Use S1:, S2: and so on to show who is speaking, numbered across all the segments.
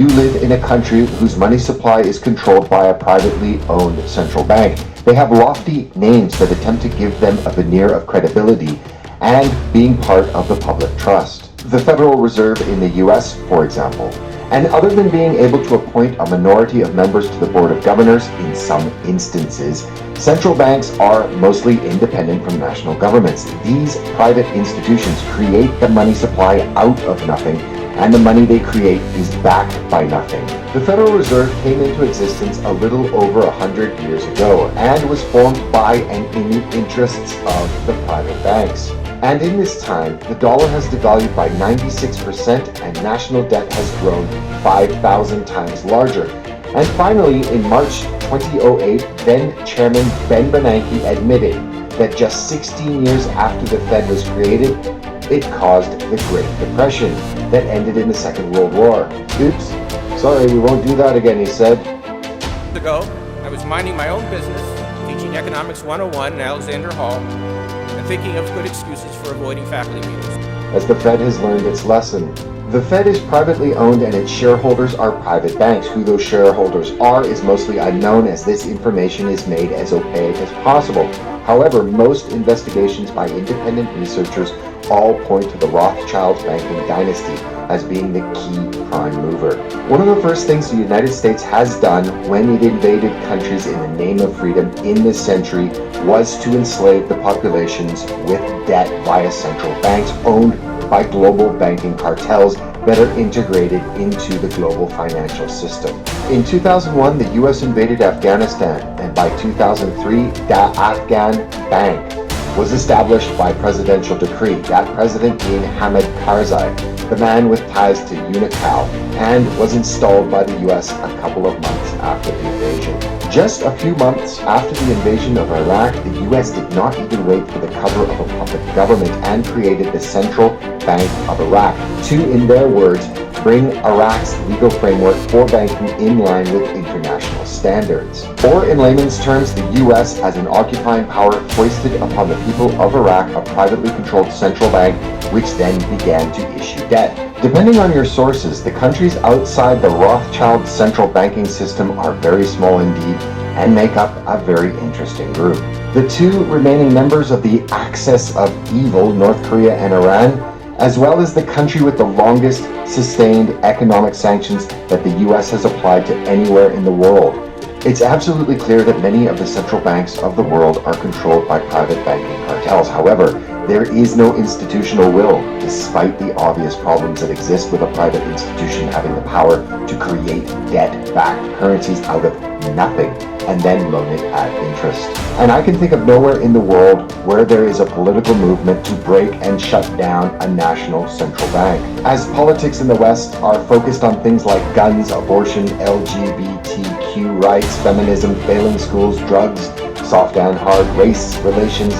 S1: you live in a country whose money supply is controlled by a privately owned central bank. They have lofty names that attempt to give them a veneer of credibility and being part of the public trust. The Federal Reserve in the US, for example. And other than being able to appoint a minority of members to the Board of Governors in some instances, central banks are mostly independent from national governments. These private institutions create the money supply out of nothing, and the money they create is backed by nothing. The Federal Reserve came into existence a little over 100 years ago and was formed by and in the interests of the private banks. And in this time, the dollar has devalued by 96% and national debt has grown 5,000 times larger. And finally, in March 2008, then Chairman Ben Bernanke admitted that just 16 years after the Fed was created, it caused the Great Depression that ended in the Second World War. Oops, sorry, we won't do that again, he said.
S2: Ago, I was minding my own business, teaching Economics 101 in Alexander Hall, and thinking of good excuses for avoiding faculty meetings.
S1: As the Fed has learned its lesson. The Fed is privately owned and its shareholders are private banks. Who those shareholders are is mostly unknown, as this information is made as opaque as possible. However, most investigations by independent researchers all point to the Rothschild banking dynasty as being the key prime mover. One of the first things the United States has done when it invaded countries in the name of freedom in this century was to enslave the populations with debt via central banks owned by global banking cartels that are integrated into the global financial system. In 2001, the US invaded Afghanistan, and by 2003, the Afghan Bank was established by presidential decree, that president being Hamid Karzai, the man with ties to Unocal, and was installed by the US a couple of months after the invasion. Just a few months after the invasion of Iraq, the US did not even wait for the cover of a puppet government and created the Central Bank of Iraq to, in their words, bring Iraq's legal framework for banking in line with international standards. Or in layman's terms, the US as an occupying power foisted upon the people of Iraq a privately controlled central bank which then began to issue debt. Depending on your sources, the countries outside the Rothschild central banking system are very small indeed and make up a very interesting group. The two remaining members of the axis of evil, North Korea and Iran, as well as the country with the longest sustained economic sanctions that the US has applied to anywhere in the world. It's absolutely clear that many of the central banks of the world are controlled by private banking cartels. However, there is no institutional will, despite the obvious problems that exist with a private institution having the power to create debt-backed currencies out of nothing and then loan it at interest. And I can think of nowhere in the world where there is a political movement to break and shut down a national central bank. As politics in the West are focused on things like guns, abortion, LGBTQ rights, feminism, failing schools, drugs, soft and hard, race relations,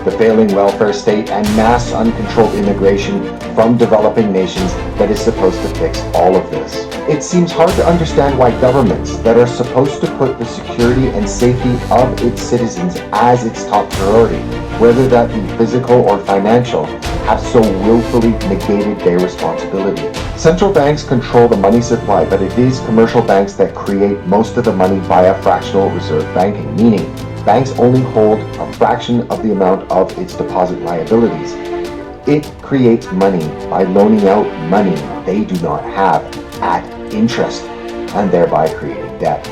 S1: the failing welfare state, and mass uncontrolled immigration from developing nations that is supposed to fix all of this. It seems hard to understand why governments that are supposed to put the security and safety of its citizens as its top priority, whether that be physical or financial, have so willfully negated their responsibility. Central banks control the money supply, but it is commercial banks that create most of the money via fractional reserve banking, meaning banks only hold a fraction of the amount of its deposit liabilities. It creates money by loaning out money they do not have at interest and thereby creating debt.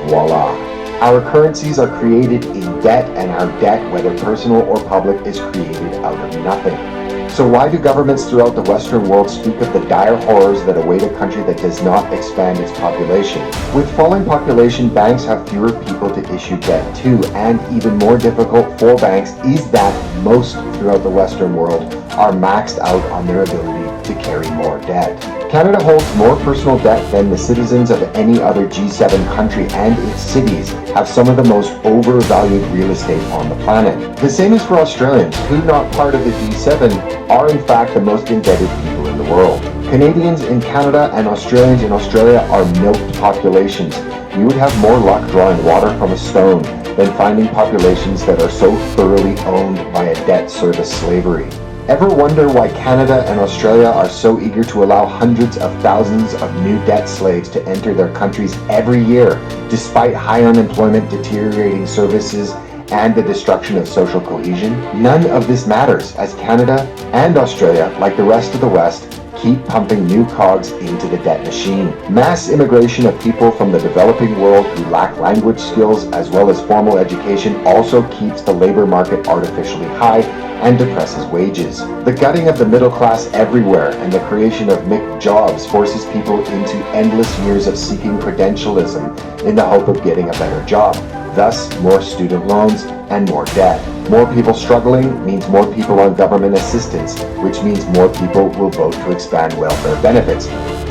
S1: Voila. Our currencies are created in debt, and our debt, whether personal or public, is created out of nothing. So why do governments throughout the Western world speak of the dire horrors that await a country that does not expand its population? With falling population, banks have fewer people to issue debt to, and even more difficult for banks is that most throughout the Western world are maxed out on their ability to carry more debt. Canada holds more personal debt than the citizens of any other G7 country, and its cities have some of the most overvalued real estate on the planet. The same is for Australians, who, not part of the G7, are in fact the most indebted people in the world. Canadians in Canada and Australians in Australia are milked populations. You would have more luck drawing water from a stone than finding populations that are so thoroughly owned by a debt service slavery. Ever wonder why Canada and Australia are so eager to allow hundreds of thousands of new debt slaves to enter their countries every year, despite high unemployment, deteriorating services, and the destruction of social cohesion? None of this matters, as Canada and Australia, like the rest of the West, keep pumping new cogs into the debt machine. Mass immigration of people from the developing world who lack language skills as well as formal education also keeps the labor market artificially high and depresses wages. The gutting of the middle class everywhere and the creation of McJobs forces people into endless years of seeking credentialism in the hope of getting a better job. Thus, more student loans and more debt. More people struggling means more people on government assistance, which means more people will vote to expand welfare benefits.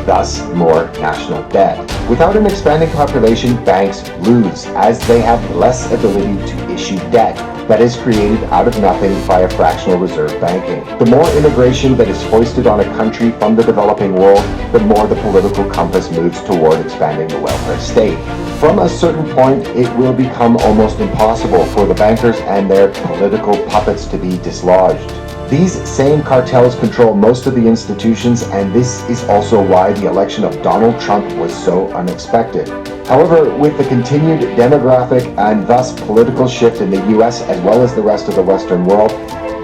S1: Thus, more national debt. Without an expanding population, banks lose, as they have less ability to issue debt that is created out of nothing via fractional reserve banking. The more immigration that is foisted on a country from the developing world, the more the political compass moves toward expanding the welfare state. From a certain point, it will become almost impossible for the bankers and their political puppets to be dislodged. These same cartels control most of the institutions, and this is also why the election of Donald Trump was so unexpected. However, with the continued demographic and thus political shift in the US as well as the rest of the Western world,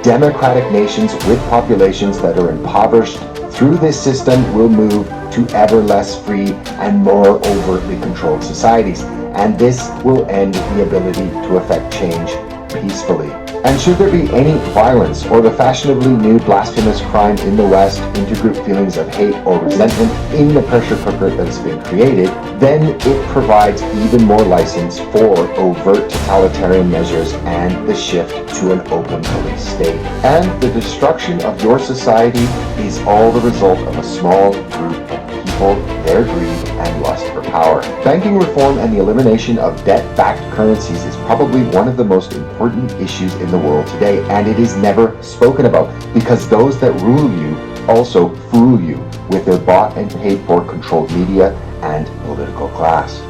S1: democratic nations with populations that are impoverished through this system will move to ever less free and more overtly controlled societies, and this will end the ability to effect change peacefully. And should there be any violence or the fashionably new blasphemous crime in the West, intergroup feelings of hate or resentment in the pressure cooker that has been created, then it provides even more license for overt totalitarian measures and the shift to an open police state. And the destruction of your society is all the result of a small group of people, their greed, and lust for power. Banking reform and the elimination of debt-backed currencies is probably one of the most important issues in the world today, and it is never spoken about because those that rule you also fool you with their bought and paid for controlled media and political class.